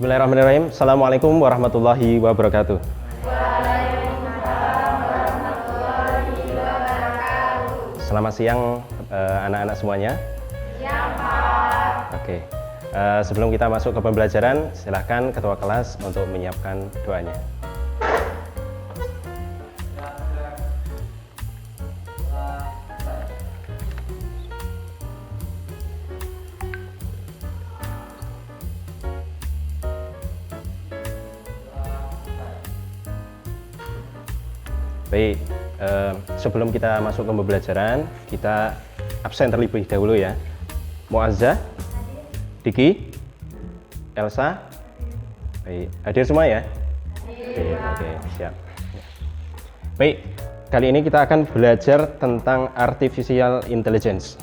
Bismillahirrahmanirrahim. Assalamualaikum warahmatullahi wabarakatuh. Waalaikumsalam warahmatullahi wabarakatuh. Selamat siang anak-anak semuanya. Siang, Pak. Oke. Sebelum kita masuk ke pembelajaran, silahkan ketua kelas untuk menyiapkan doanya. Baik, sebelum kita masuk ke pembelajaran, kita absen terlebih dahulu ya. Muazzah, Diki, Elsa, baik, hadir semua ya? Oke, siap. Baik, kali ini kita akan belajar tentang artificial intelligence.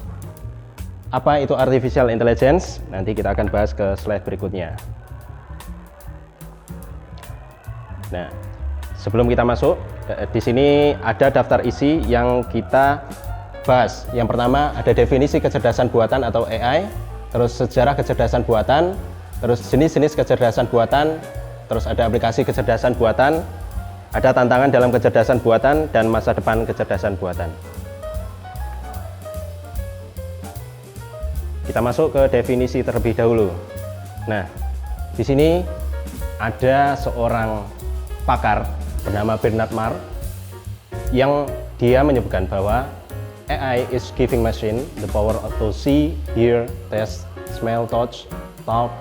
Apa itu artificial intelligence? Nanti kita akan bahas ke slide berikutnya. Nah, sebelum kita masuk, di sini ada daftar isi yang kita bahas. Yang pertama ada definisi kecerdasan buatan atau AI, terus sejarah kecerdasan buatan, terus jenis-jenis kecerdasan buatan, terus ada aplikasi kecerdasan buatan, ada tantangan dalam kecerdasan buatan, dan masa depan kecerdasan buatan. Kita masuk ke definisi terlebih dahulu. Nah, di sini ada seorang pakar bernama Bernard Marr yang dia menyebutkan bahwa AI is giving machine the power to see, hear, taste, smell, touch, talk,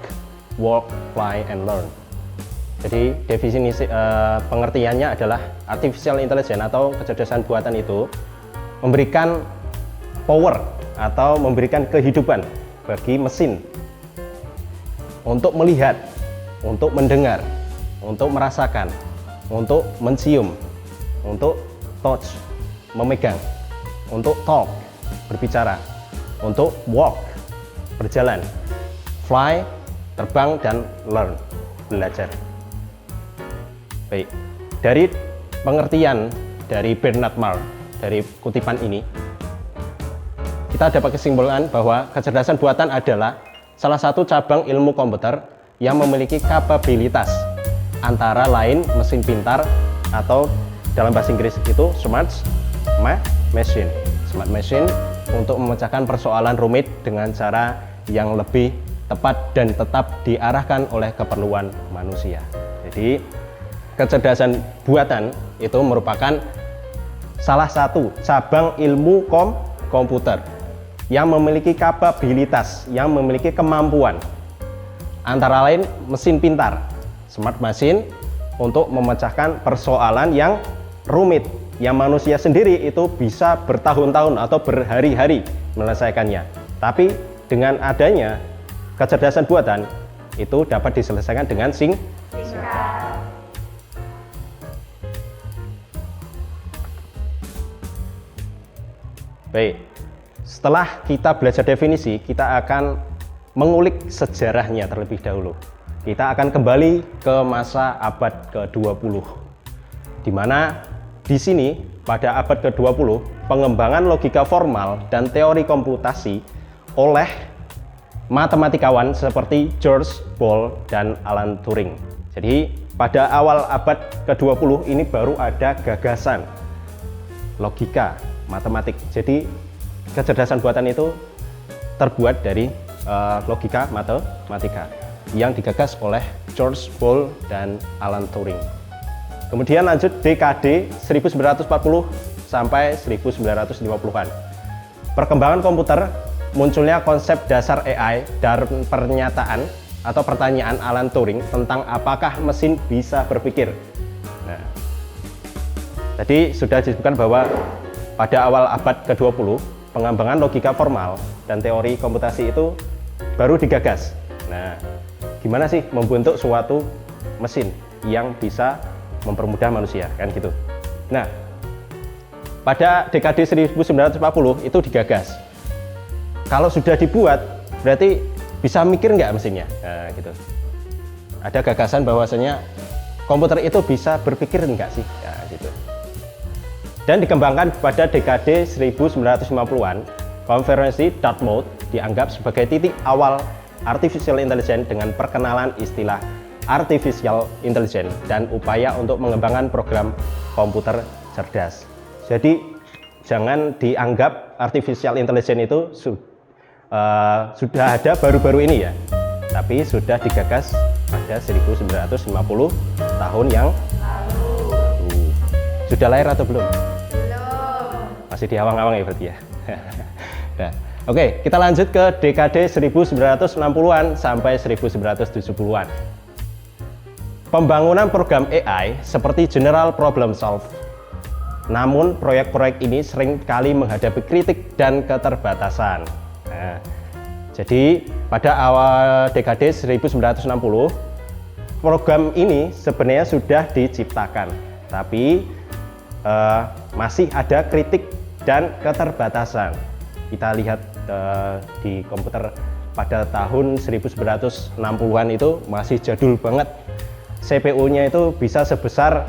walk, fly, and learn. Jadi definisi pengertiannya adalah artificial intelligence atau kecerdasan buatan itu memberikan power atau memberikan kehidupan bagi mesin untuk melihat, untuk mendengar, untuk merasakan, untuk mencium, untuk touch, memegang, untuk talk, berbicara, untuk walk, berjalan, fly, terbang, dan learn, belajar. Baik, dari pengertian dari Bernard Marr, dari kutipan ini, kita dapat kesimpulan bahwa kecerdasan buatan adalah salah satu cabang ilmu komputer yang memiliki kapabilitas antara lain mesin pintar atau dalam bahasa Inggris itu smart machine. Smart machine untuk memecahkan persoalan rumit dengan cara yang lebih tepat dan tetap diarahkan oleh keperluan manusia. Jadi kecerdasan buatan itu merupakan salah satu cabang ilmu komputer yang memiliki kapabilitas, yang memiliki kemampuan antara lain mesin pintar, smart machine, untuk memecahkan persoalan yang rumit yang manusia sendiri itu bisa bertahun-tahun atau berhari-hari menyelesaikannya. Tapi dengan adanya kecerdasan buatan itu dapat diselesaikan dengan singkat. Baik, setelah kita belajar definisi, kita akan mengulik sejarahnya terlebih dahulu. Kita akan kembali ke masa abad ke-20, di mana di sini pada abad ke-20 pengembangan logika formal dan teori komputasi oleh matematikawan seperti George Boole dan Alan Turing. Jadi pada awal abad ke-20 ini baru ada gagasan logika matematik. Jadi kecerdasan buatan itu terbuat dari logika matematika yang digagas oleh George Boole dan Alan Turing. Kemudian lanjut dekade 1940 sampai 1950-an. Perkembangan komputer, munculnya konsep dasar AI dan pernyataan atau pertanyaan Alan Turing tentang apakah mesin bisa berpikir. Nah, tadi sudah disebutkan bahwa pada awal abad ke-20 pengembangan logika formal dan teori komputasi itu baru digagas. Nah, gimana sih membentuk suatu mesin yang bisa mempermudah manusia, kan gitu. Nah, pada dekade 1940 itu digagas. Kalau sudah dibuat, berarti bisa mikir nggak mesinnya? Nah, gitu. Ada gagasan bahwasanya komputer itu bisa berpikir nggak sih? Ya, gitu. Dan dikembangkan pada dekade 1950-an, konferensi Dartmouth dianggap sebagai titik awal artificial intelligence dengan perkenalan istilah artificial intelligence dan upaya untuk mengembangkan program komputer cerdas. Jadi jangan dianggap artificial intelligence itu sudah ada baru-baru ini ya, tapi sudah digagas pada 1950 tahun yang lalu. Sudah lahir atau belum? Belum. Masih di awang-awang ya berarti ya. Nah, oke, kita lanjut ke dekade 1960-an sampai 1970-an. Pembangunan program AI seperti general problem solve. Namun proyek-proyek ini sering kali menghadapi kritik dan keterbatasan. Nah, jadi pada awal dekade 1960 program ini sebenarnya sudah diciptakan, tapi masih ada kritik dan keterbatasan. Kita lihat di komputer pada tahun 1960-an itu masih jadul banget. CPU-nya itu bisa sebesar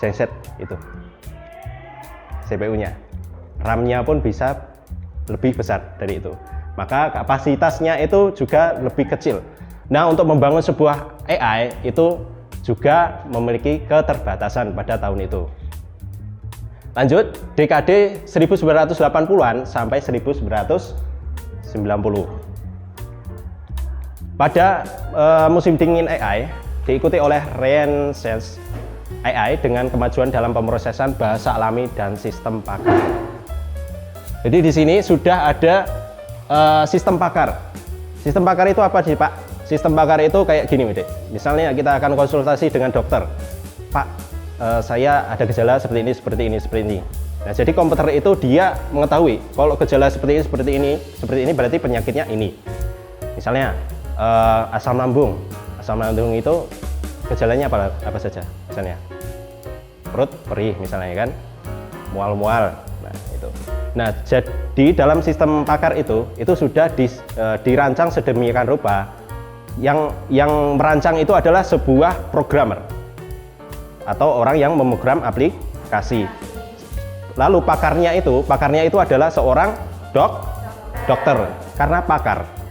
genset itu. CPU-nya. RAM-nya pun bisa lebih besar dari itu. Maka kapasitasnya itu juga lebih kecil. Nah, untuk membangun sebuah AI itu juga memiliki keterbatasan pada tahun itu. Lanjut, dekade 1980-an sampai 1990. Pada musim dingin AI diikuti oleh Renaissance AI dengan kemajuan dalam pemrosesan bahasa alami dan sistem pakar. Jadi di sini sudah ada sistem pakar. Sistem pakar itu apa sih, Pak? Sistem pakar itu kayak gini, Dek. Misalnya kita akan konsultasi dengan dokter. Pak, saya ada gejala seperti ini. Nah, jadi komputer itu dia mengetahui kalau gejala seperti ini berarti penyakitnya ini. Misalnya asam lambung itu gejalanya apa saja? Misalnya perut perih misalnya kan, mual-mual. Nah, itu. Nah, jadi dalam sistem pakar itu sudah dirancang sedemikian rupa. Yang merancang itu adalah sebuah programmer atau orang yang memprogram aplikasi. Lalu pakarnya itu adalah seorang dokter. Karena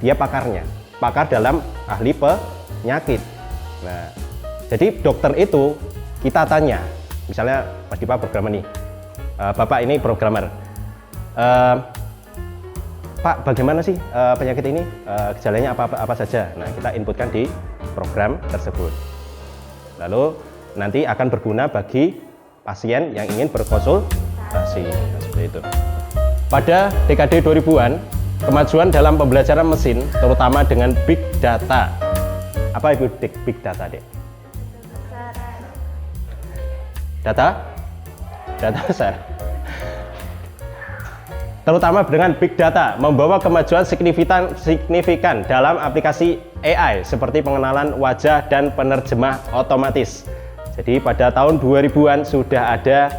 dia pakarnya. Pakar dalam ahli penyakit. Nah, jadi dokter itu kita tanya, misalnya Mas Dipa programmer nih, Bapak ini programmer, Pak bagaimana sih penyakit ini, gejalanya apa saja. Nah, kita inputkan di program tersebut. Lalu nanti akan berguna bagi pasien yang ingin berkonsultasi. Nah, seperti itu. Pada dekade 2000-an, kemajuan dalam pembelajaran mesin, terutama dengan big data. Apa itu big data, Dek? Data besar. Terutama dengan big data, membawa kemajuan signifikan dalam aplikasi AI seperti pengenalan wajah dan penerjemah otomatis. Jadi pada tahun 2000-an sudah ada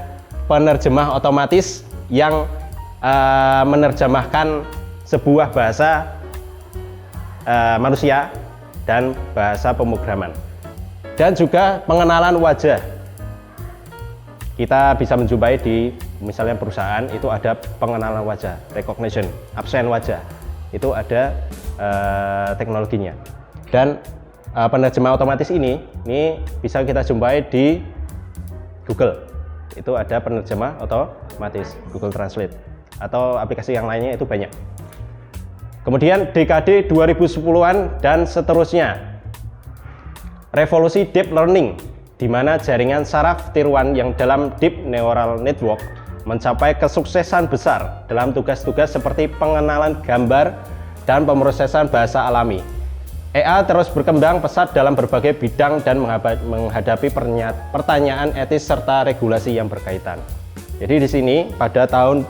penerjemah otomatis yang menerjemahkan sebuah bahasa manusia dan bahasa pemrograman. Dan juga pengenalan wajah. Kita bisa menjumpai di misalnya perusahaan itu ada pengenalan wajah, recognition, absen wajah. Itu ada teknologinya. Dan penerjemah otomatis ini bisa kita jumpai di Google. Itu ada penerjemah otomatis, Google Translate, atau aplikasi yang lainnya itu banyak. Kemudian dekade 2010-an dan seterusnya, revolusi deep learning, di mana jaringan saraf tiruan yang dalam deep neural network mencapai kesuksesan besar dalam tugas-tugas seperti pengenalan gambar dan pemrosesan bahasa alami. AI terus berkembang pesat dalam berbagai bidang dan menghadapi pertanyaan etis serta regulasi yang berkaitan. Jadi di sini pada tahun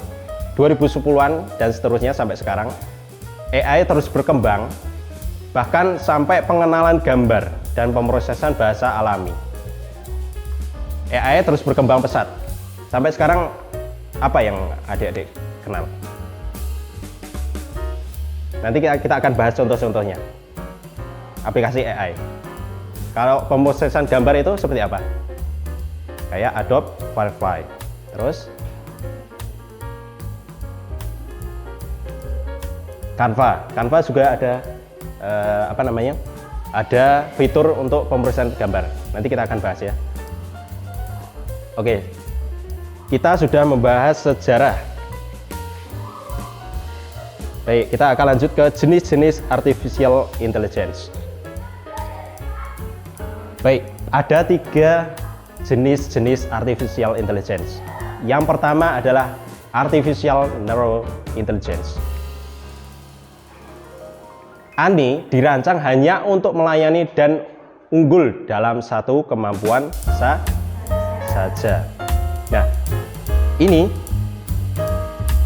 2010-an dan seterusnya sampai sekarang, AI terus berkembang bahkan sampai pengenalan gambar dan pemrosesan bahasa alami. AI terus berkembang pesat. Sampai sekarang apa yang adik-adik kenal? Nanti kita akan bahas contoh-contohnya. Aplikasi AI. Kalau pemrosesan gambar itu seperti apa? Kayak Adobe Firefly. Terus Canva juga ada ada fitur untuk pemrosesan gambar. Nanti kita akan bahas ya. Oke, kita sudah membahas sejarah. Baik, kita akan lanjut ke jenis-jenis artificial intelligence. Baik, ada 3 jenis-jenis artificial intelligence. Yang pertama adalah artificial narrow intelligence. ANI dirancang hanya untuk melayani dan unggul dalam satu kemampuan saja. Nah, ini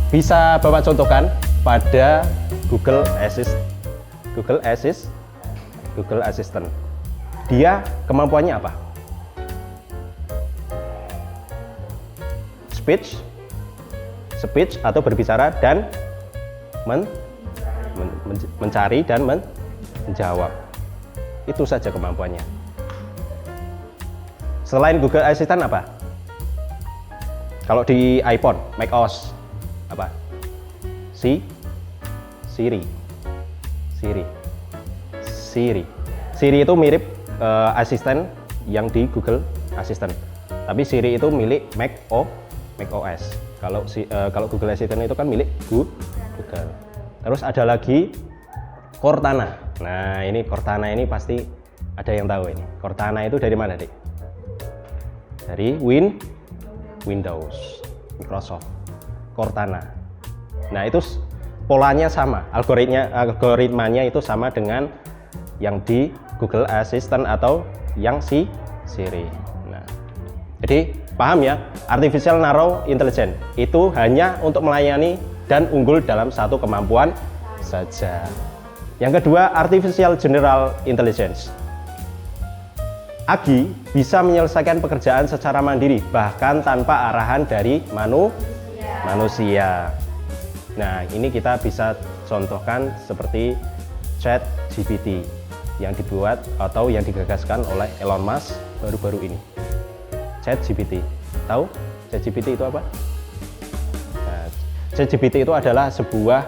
bisa Bapak contohkan pada Google Assistant. Dia kemampuannya apa? Speech atau berbicara dan mencari dan menjawab. Itu saja kemampuannya. Selain Google Assistant apa? Kalau di iPhone, macOS apa? Siri itu mirip asisten yang di Google Assistant. Tapi Siri itu milik macOS. Kalau Google Assistant itu kan milik Google. Terus ada lagi Cortana. Nah, ini Cortana ini pasti ada yang tahu ini. Cortana itu dari mana, Dik? Dari Windows, Microsoft. Cortana. Nah, itu polanya sama, algoritmanya itu sama dengan yang di Google Assistant atau yang Siri. Nah, jadi paham ya, artificial narrow intelligence itu hanya untuk melayani dan unggul dalam satu kemampuan saja. Yang kedua, artificial general intelligence. AGI bisa menyelesaikan pekerjaan secara mandiri, bahkan tanpa arahan dari manusia. Nah, ini kita bisa contohkan seperti ChatGPT yang dibuat atau yang digagaskan oleh Elon Musk baru-baru ini. ChatGPT, tahu ChatGPT itu apa? Nah, ChatGPT itu adalah sebuah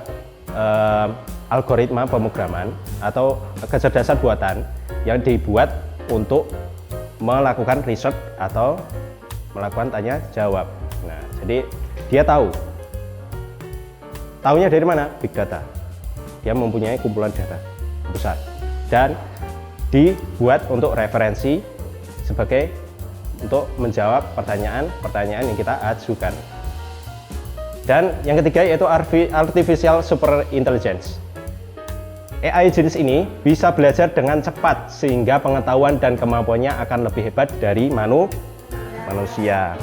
algoritma pemrograman atau kecerdasan buatan yang dibuat untuk melakukan riset atau melakukan tanya jawab. Nah, jadi dia tahunya dari mana? Big data. Dia mempunyai kumpulan data besar dan dibuat untuk referensi sebagai untuk menjawab pertanyaan yang kita ajukan. Dan yang ketiga yaitu artificial super intelligence. AI jenis ini bisa belajar dengan cepat sehingga pengetahuan dan kemampuannya akan lebih hebat dari manusia.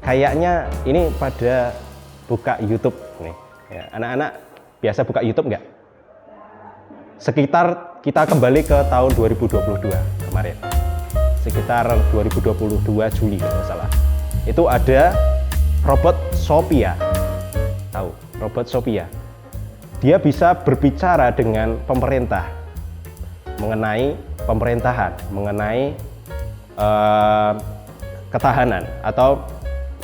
Kayaknya ini pada buka YouTube nih. Ya, anak-anak biasa buka YouTube nggak? Sekitar kita kembali ke tahun 2022 kemarin. Sekitar 2022 Juli kalau nggak salah. Itu ada robot Sophia. Tahu robot Sophia? Dia bisa berbicara dengan pemerintah mengenai pemerintahan, mengenai ketahanan atau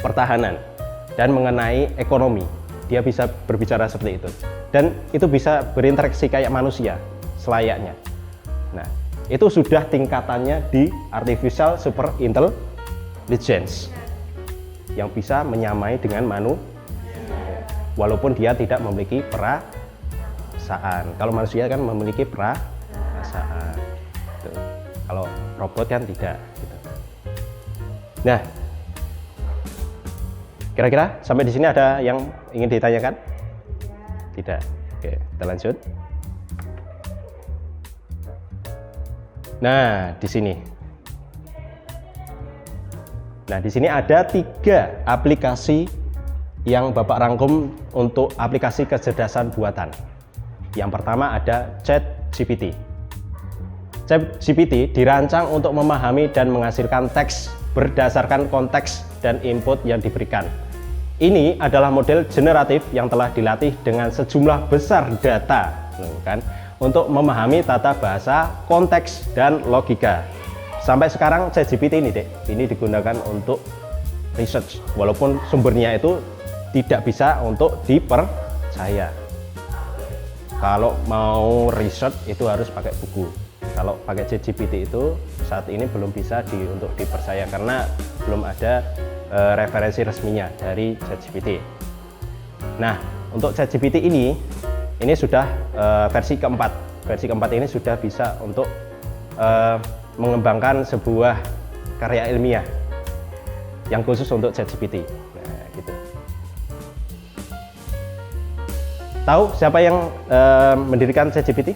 pertahanan dan mengenai ekonomi. Dia bisa berbicara seperti itu dan itu bisa berinteraksi kayak manusia selayaknya. Nah, itu sudah tingkatannya di artificial super intelligence yang bisa menyamai dengan manusia walaupun dia tidak memiliki perasaan. Kalau manusia kan memiliki perasaan gitu. Kalau robot kan tidak gitu. Nah, kira-kira sampai di sini ada yang ingin ditanyakan? Tidak. Oke, kita lanjut. Nah, di sini. Nah, di sini ada 3 aplikasi yang Bapak rangkum untuk aplikasi kecerdasan buatan. Yang pertama ada ChatGPT. ChatGPT dirancang untuk memahami dan menghasilkan teks berdasarkan konteks dan input yang diberikan. Ini adalah model generatif yang telah dilatih dengan sejumlah besar data, kan, untuk memahami tata bahasa, konteks, dan logika. Sampai sekarang ChatGPT ini digunakan untuk research, walaupun sumbernya itu tidak bisa untuk dipercaya. Kalau mau research itu harus pakai buku. Kalau pakai ChatGPT itu saat ini belum bisa untuk dipercaya karena belum ada referensi resminya dari ChatGPT. Nah, untuk ChatGPT ini sudah versi keempat. Versi keempat ini sudah bisa untuk mengembangkan sebuah karya ilmiah yang khusus untuk ChatGPT. Nah, gitu. Tahu siapa yang mendirikan ChatGPT?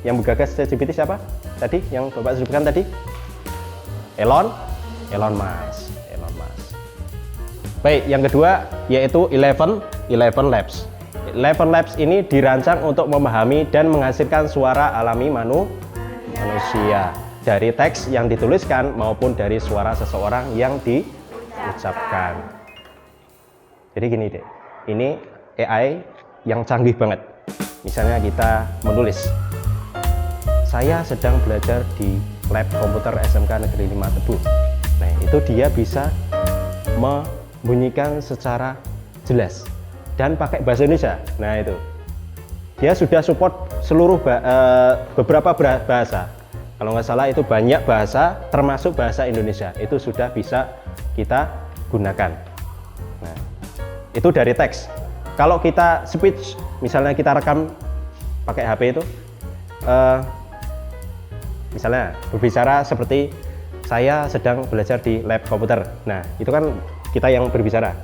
Yang menggagas ChatGPT siapa? Tadi yang Bapak sebutkan tadi? Elon Musk. Baik, yang kedua yaitu Eleven Labs. Eleven Labs ini dirancang untuk memahami dan menghasilkan suara alami manusia dari teks yang dituliskan maupun dari suara seseorang yang diucapkan. Jadi gini deh, ini AI yang canggih banget. Misalnya kita menulis, saya sedang belajar di lab komputer SMK Negeri 5 Tebu. Nah, itu dia bisa membunyikan secara jelas dan pakai bahasa Indonesia. Nah, itu dia sudah support seluruh beberapa bahasa. Kalau nggak salah itu banyak bahasa, termasuk bahasa Indonesia. Itu sudah bisa kita gunakan. Nah, itu dari teks. Kalau kita speech, misalnya kita rekam pakai HP itu, misalnya berbicara seperti saya sedang belajar di lab komputer. Nah, itu kan kita yang berbicara.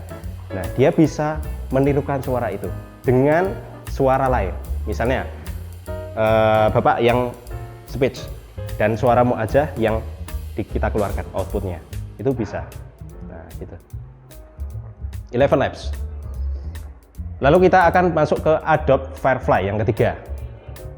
Nah, dia bisa menirukan suara itu dengan suara lain. Misalnya Bapak yang speech dan suaramu aja yang kita keluarkan outputnya. Itu bisa. Nah, gitu. Eleven Labs. Lalu kita akan masuk ke Adobe Firefly yang ketiga.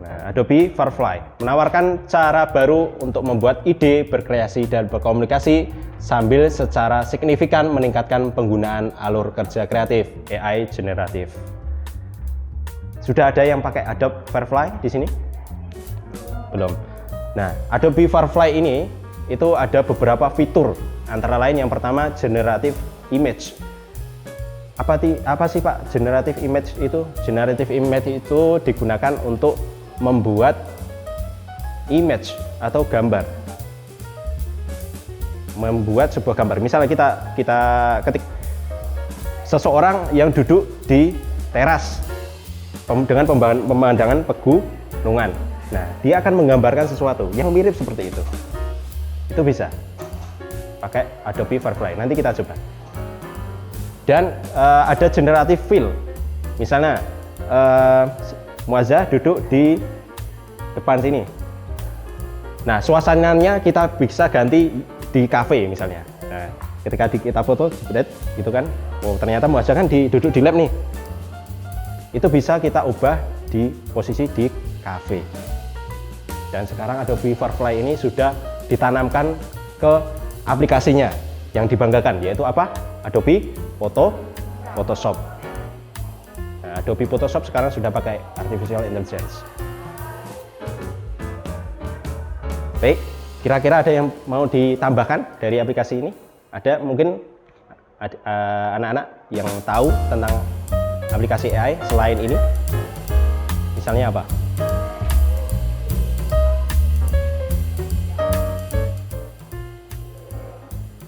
Nah, Adobe Firefly menawarkan cara baru untuk membuat ide, berkreasi, dan berkomunikasi sambil secara signifikan meningkatkan penggunaan alur kerja kreatif AI generatif. Sudah ada yang pakai Adobe Firefly di sini? Belum. Nah, Adobe Firefly ini itu ada beberapa fitur, antara lain yang pertama generative image. Apa sih Pak generative image itu? Generative image itu digunakan untuk membuat image atau gambar, membuat sebuah gambar. Misalnya kita ketik seseorang yang duduk di teras dengan pemandangan pegunungan. Nah, dia akan menggambarkan sesuatu yang mirip seperti itu. Itu bisa pakai Adobe Firefly. Nanti kita coba. Dan ada generative fill. Misalnya Muazzah duduk di depan sini. Nah, suasananya kita bisa ganti di kafe misalnya. Nah, ketika kita foto, gitu kan, oh ternyata Muazzah kan duduk di lab nih. Itu bisa kita ubah di posisi di kafe. Dan sekarang Adobe Firefly ini sudah ditanamkan ke aplikasinya yang dibanggakan, yaitu apa? Adobe Photoshop. Nah, Adobe Photoshop sekarang sudah pakai Artificial Intelligence. Baik, kira-kira ada yang mau ditambahkan dari aplikasi ini? Ada mungkin anak-anak yang tahu tentang aplikasi AI selain ini? Misalnya apa?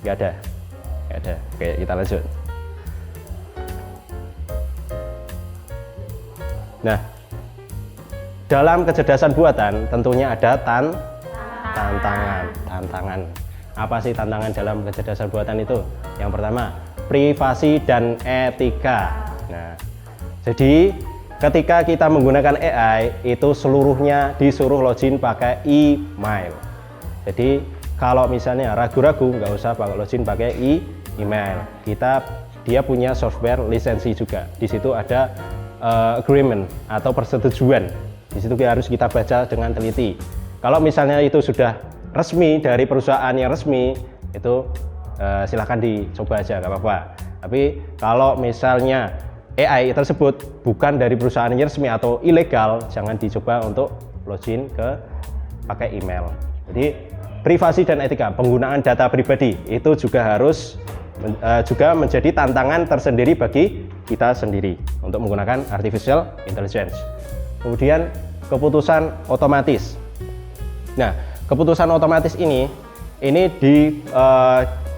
Nggak ada. Oke, kita lanjut. Nah, dalam kecerdasan buatan tentunya ada tantangan. Apa sih tantangan dalam kecerdasan buatan itu? Yang pertama, privasi dan etika. Nah, jadi ketika kita menggunakan AI itu seluruhnya disuruh login pakai email. Jadi kalau misalnya ragu-ragu nggak usah pakai login pakai email. Dia punya software lisensi juga. Di situ ada agreement atau persetujuan. Di situ harus kita baca dengan teliti. Kalau misalnya itu sudah resmi dari perusahaan yang resmi, itu silahkan dicoba aja, nggak apa-apa. Tapi kalau misalnya AI tersebut bukan dari perusahaan yang resmi atau ilegal, jangan dicoba untuk login ke pakai email. Jadi privasi dan etika penggunaan data pribadi itu juga harus juga menjadi tantangan tersendiri bagi kita sendiri untuk menggunakan artificial intelligence. Kemudian keputusan otomatis. Nah, keputusan otomatis ini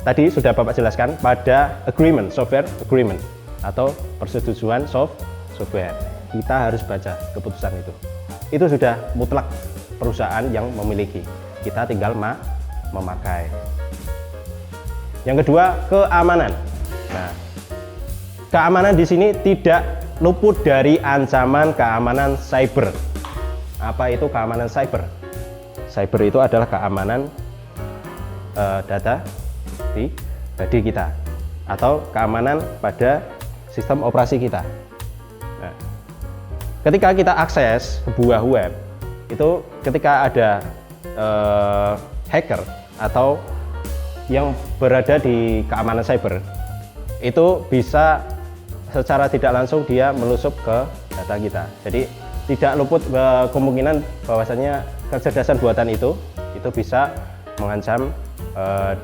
tadi sudah Bapak jelaskan pada agreement, software agreement atau persetujuan software. Kita harus baca keputusan itu. Itu sudah mutlak perusahaan yang memiliki. Kita tinggal memakai. Yang kedua, keamanan. Nah, keamanan di sini tidak luput dari ancaman keamanan cyber. Apa itu keamanan cyber? Cyber itu adalah keamanan data pribadi kita atau keamanan pada sistem operasi kita. Nah, ketika kita akses sebuah web, itu ketika ada hacker atau yang berada di keamanan cyber, itu bisa secara tidak langsung dia melusup ke data kita. Jadi tidak luput kemungkinan bahwasanya kecerdasan buatan itu bisa mengancam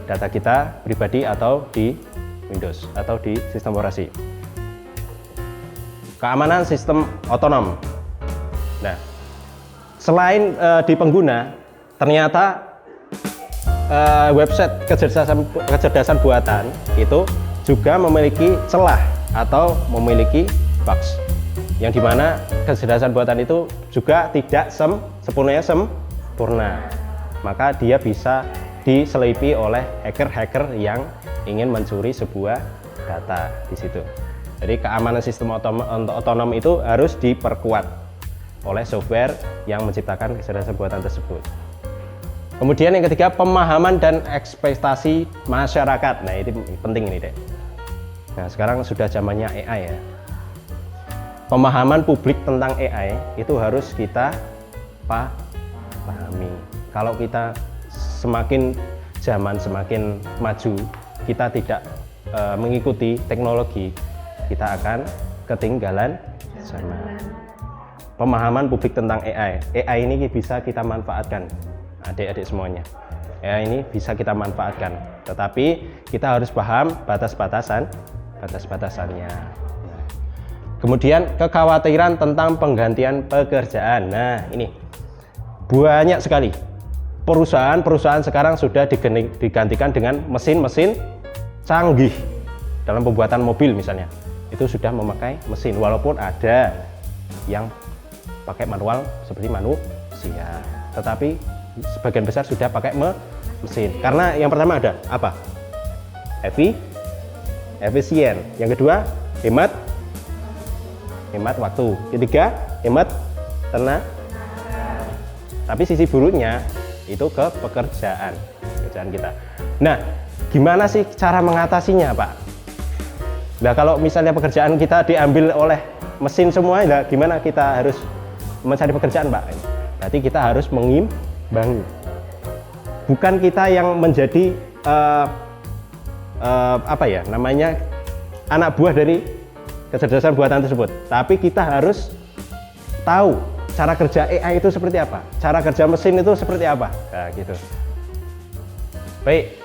data kita pribadi atau di Windows atau di sistem operasi. Keamanan sistem otonom. Nah, selain di pengguna, ternyata website kecerdasan buatan itu juga memiliki celah atau memiliki bugs, yang dimana kecerdasan buatan itu juga tidak sepenuhnya sempurna, maka dia bisa diselipi oleh hacker-hacker yang ingin mencuri sebuah data di situ. Jadi keamanan sistem otonom itu harus diperkuat oleh software yang menciptakan kecerdasan buatan tersebut. Kemudian yang ketiga, pemahaman dan ekspektasi masyarakat. Nah, ini penting ini, Dek. Nah, sekarang sudah zamannya AI ya. Pemahaman publik tentang AI itu harus kita pahami. Kalau kita semakin zaman semakin maju, kita tidak mengikuti teknologi, kita akan ketinggalan zaman. Pemahaman publik tentang AI ini bisa kita manfaatkan, adik-adik semuanya. AI ini bisa kita manfaatkan, tetapi kita harus paham batas-batasannya. Kemudian kekhawatiran tentang penggantian pekerjaan. Nah, ini banyak sekali perusahaan sekarang sudah digantikan dengan mesin-mesin canggih. Dalam pembuatan mobil misalnya, itu sudah memakai mesin, walaupun ada yang pakai manual seperti manusia, tetapi sebagian besar sudah pakai mesin. Karena yang pertama ada apa? Efisien. Yang kedua, hemat waktu. Ketiga, hemat tenaga. Tapi sisi buruknya itu ke pekerjaan kita. Nah, gimana sih cara mengatasinya, Pak? Nah, kalau misalnya pekerjaan kita diambil oleh mesin semua, nah gimana kita harus mencari pekerjaan, Pak? Berarti kita harus mengimbangi. Bukan kita yang menjadi anak buah dari kecerdasan buatan tersebut, tapi kita harus tahu cara kerja AI itu seperti apa, cara kerja mesin itu seperti apa. Nah, gitu. Baik,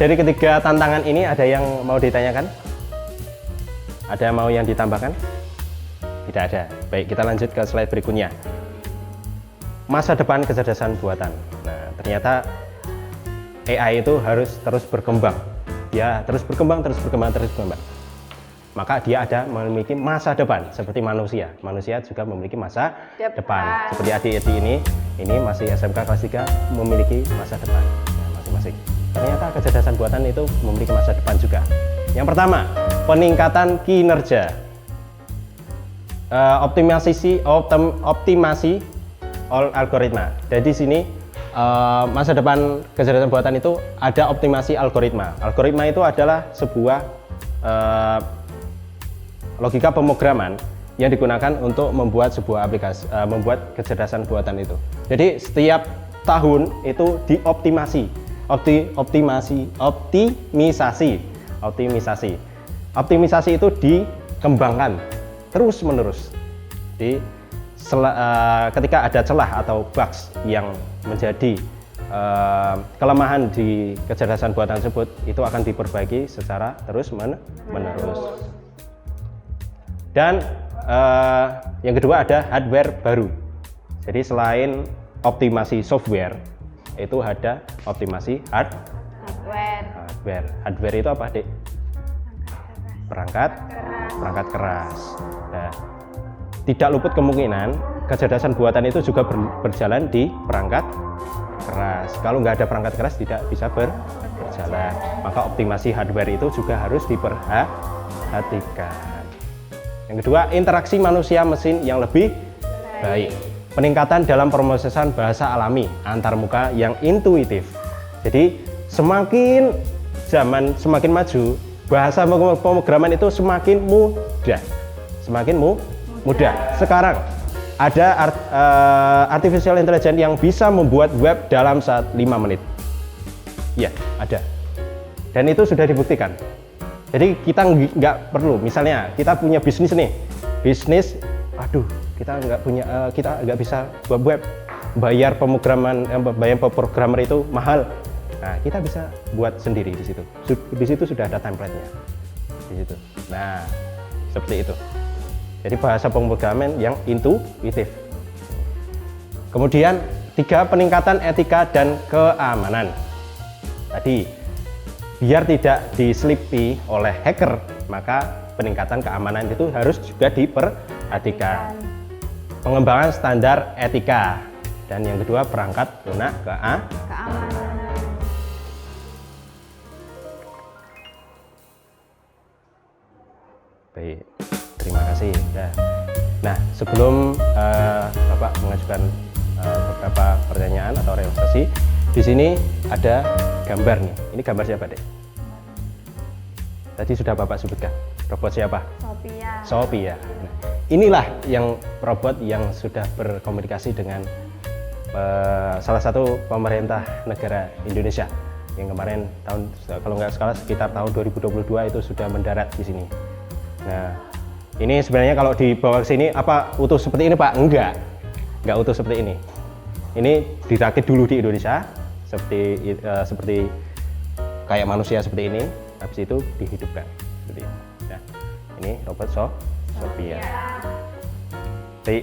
dari ketiga tantangan ini ada yang mau ditanyakan? Ada mau yang ditambahkan? Tidak ada. Baik, kita lanjut ke slide berikutnya. Masa depan kecerdasan buatan. Nah, ternyata AI itu harus terus berkembang. Dia terus berkembang. Maka dia memiliki masa depan seperti manusia. Manusia juga memiliki masa depan. Seperti adik-adik ini masih SMK kelas 3 memiliki masa depan. Nah, masing-masing. Ternyata kecerdasan buatan itu memiliki masa depan juga. Yang pertama, peningkatan kinerja. Optimasi algoritma. Jadi di sini masa depan kecerdasan buatan itu ada optimasi algoritma. Algoritma itu adalah sebuah logika pemrograman yang digunakan untuk membuat sebuah aplikasi, membuat kecerdasan buatan itu. Jadi setiap tahun itu dioptimasi, optimisasi itu dikembangkan terus menerus. Ketika ada celah atau bugs yang menjadi kelemahan di kecerdasan buatan tersebut, itu akan diperbaiki secara terus menerus. Dan yang kedua ada hardware baru. Jadi selain optimasi software, itu ada optimasi Hardware. hardware. Hardware itu apa, Dek? Perangkat keras. Nah, tidak luput kemungkinan kecerdasan buatan itu juga berjalan di perangkat keras. Kalau nggak ada perangkat keras tidak bisa berjalan. Maka optimasi hardware itu juga harus diperhatikan. Yang kedua, interaksi manusia mesin yang lebih baik. Peningkatan dalam pemrosesan bahasa alami antarmuka yang intuitif. Jadi semakin zaman semakin maju, bahasa pemrograman itu semakin mudah. Semakin mudah. Sekarang ada artificial intelligence yang bisa membuat web dalam 5 menit. Ya, ada. Dan itu sudah dibuktikan. Jadi kita nggak perlu, misalnya kita punya bisnis nih, kita nggak bisa buat web, bayar pemrogramer itu mahal. Nah, kita bisa buat sendiri di situ. Di situ sudah ada template-nya. Di situ. Nah, seperti itu. Jadi bahasa pemrograman yang intuitif. Kemudian 3, peningkatan etika dan keamanan. Tadi, biar tidak diselipi oleh hacker, maka peningkatan keamanan itu harus juga diperhatikan. Pengembangan standar etika. Dan yang kedua, perangkat lunak keamanan. Baik, terima kasih. Nah, sebelum Bapak mengajukan beberapa pertanyaan atau realisasi, di sini ada gambar nih. Ini gambar siapa, Dek? Tadi sudah Bapak sebutkan. Robot siapa? Sophia. Nah, inilah yang robot yang sudah berkomunikasi dengan salah satu pemerintah negara Indonesia yang kemarin kalau nggak salah sekitar tahun 2022 itu sudah mendarat di sini. Nah, ini sebenarnya kalau dibawa ke sini apa utuh seperti ini, Pak? Enggak utuh seperti ini. Ini dirakit dulu di Indonesia seperti kayak manusia seperti ini, habis itu dihidupkan seperti ini. Nah, ini robot Sophia. Jadi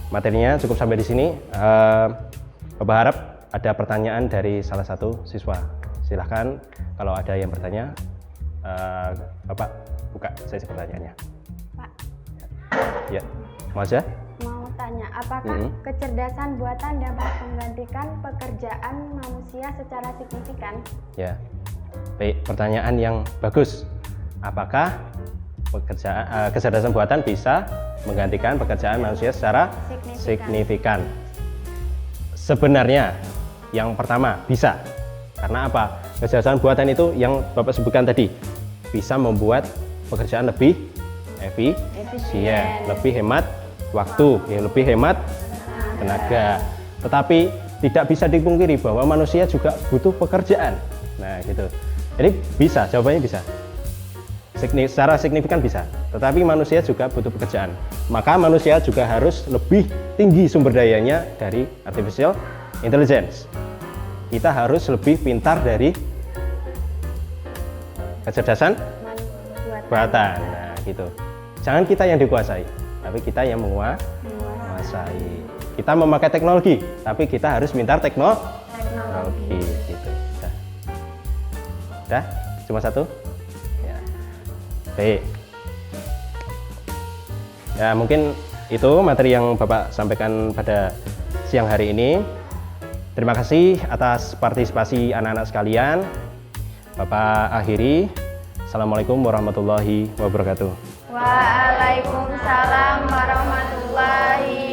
materinya cukup sampai di sini. Bapak harap ada pertanyaan dari salah satu siswa. Silahkan kalau ada yang bertanya. Bapak buka sesi pertanyaannya. Pak. Ya, mau aja? Mau tanya, apakah kecerdasan buatan dapat menggantikan pekerjaan manusia secara signifikan? Ya, baik, pertanyaan yang bagus. Apakah kecerdasan buatan bisa menggantikan pekerjaan manusia secara signifikan? Sebenarnya, yang pertama bisa. Karena apa? Kecerdasan buatan itu yang Bapak sebutkan tadi bisa membuat pekerjaan lebih efisien, lebih hemat waktu, lebih hemat tenaga. Tetapi tidak bisa dipungkiri bahwa manusia juga butuh pekerjaan. Nah, gitu. Jadi bisa, jawabannya bisa. Secara signifikan bisa. Tetapi manusia juga butuh pekerjaan. Maka manusia juga harus lebih tinggi sumber dayanya dari artificial intelligence. Kita harus lebih pintar dari kecerdasan buatan. Nah, gitu. Jangan kita yang dikuasai, tapi kita yang menguasai. Kita memakai teknologi, tapi kita harus pintar teknologi. Gitu. Udah? Cuma satu? Ya. Baik. Ya, mungkin itu materi yang Bapak sampaikan pada siang hari ini. Terima kasih atas partisipasi anak-anak sekalian. Bapak akhiri. Assalamualaikum warahmatullahi wabarakatuh. Waalaikumsalam warahmatullahi